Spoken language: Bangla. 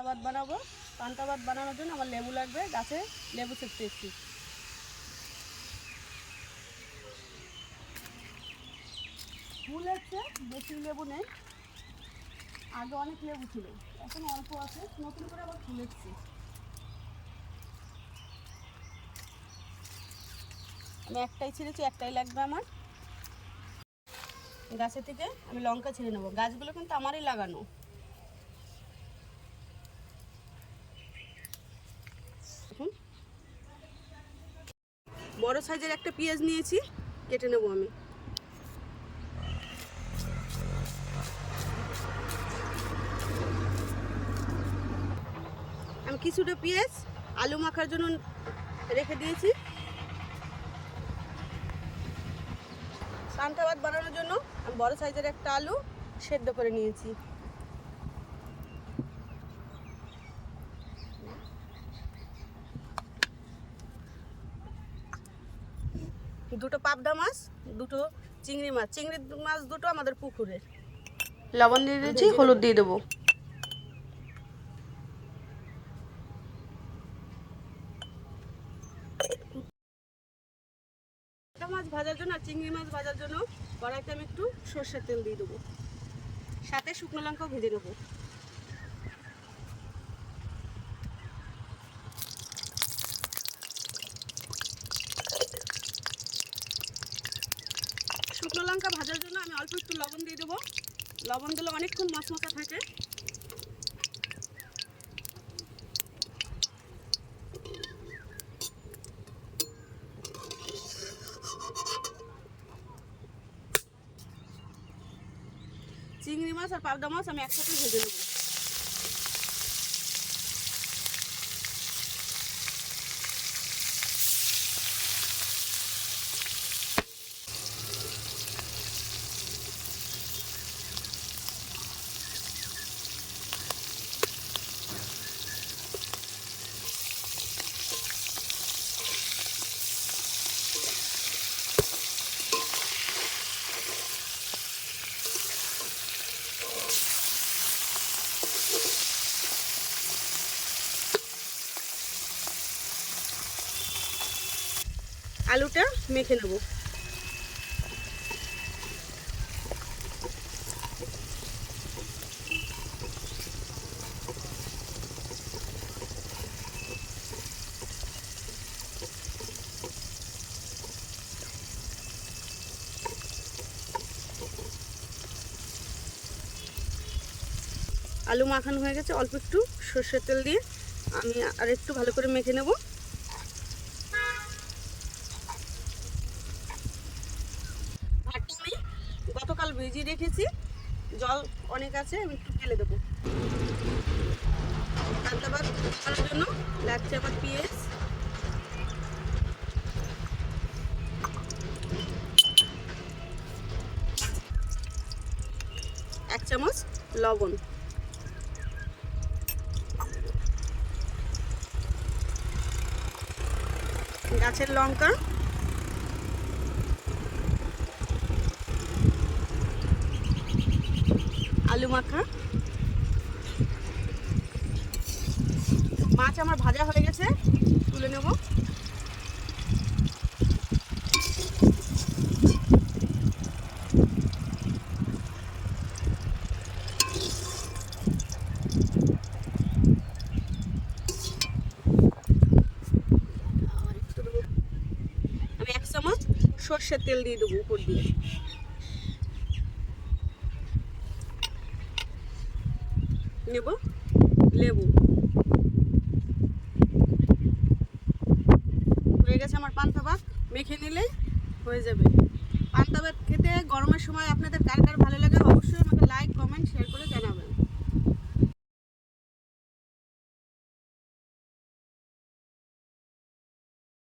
ভাত বানাবো। পান্তা ভাত বানানোর জন্য আমার লেবু লাগবে, গাছে লেবু ছিঁড়তে এসেছি। ফুল হচ্ছে, বেশি লেবু নেই, আগে অনেক লেবু ছিল, এখন অল্প আছে, নতুন করে আবার ফুল এসেছে। আমি একটাই ছিঁড়েছি, একটাই লাগবে আমার। গাছে থেকে আমি লঙ্কা ছিঁড়ে নেবো, গাছগুলো কিন্তু আমারই লাগানো। বড় সাইজের একটা পেঁয়াজ নিয়েছি, কেটে নেব আমি। আমি কিছুটা পেঁয়াজ আলু মাখার জন্য রেখে দিয়েছি। পান্তা ভাত বানানোর জন্য আমি বড় সাইজের একটা আলু সেদ্ধ করে নিয়েছি। দুটো পাবদা মাছ, দুটো চিংড়ি মাছ। চিংড়ি মাছ দুটো আমাদের পুকুরের। লবণ দিয়ে দিয়েছি, হলুদ দিয়ে দেবো। মাছ ভাজার জন্য আর চিংড়ি মাছ ভাজার জন্য কড়াইতে আমি একটু সর্ষের তেল দিয়ে দেবো, সাথে শুকনো লঙ্কাও ভেজে নেবো। শুকনো লঙ্কা ভাজার জন্য আমি অল্প একটু লবণ দিয়ে দেবো। লবণ দিলে অনেকক্ষণ মশমশা থাকে। চিংড়ি মাছ আর পাবদা মাছ আমি একসাথে ভেজে নেব। আলুটা মেখে নেব। আলু মাখানো হয়ে গেছে, অল্প একটু সর্ষের তেল দিয়ে আমি আর একটু ভালো করে মেখে নেব। ভাতটা আমি গতকাল ভিজিয়ে রেখেছি, জল অনেক আছে, আমি একটু ফেলে দেবো। পান্তা ভাত করার জন্য লাগছে আমার পেঁয়াজ, এক চামচ লবণ, গাছের লঙ্কা, আলু মাখা। মাছ আমার ভাজা হয়ে গেছে, তুলে নেব। আমি এক চামচ সর্ষের তেল দিয়ে দেবো উপর দিয়ে। নেব লেবু। হয়ে গেছে আমার পান্তা ভাত, মেখে নিলেই হয়ে যাবে। পান্তা ভাত খেতে গরমের সময় আপনাদের কার কার ভালো লাগে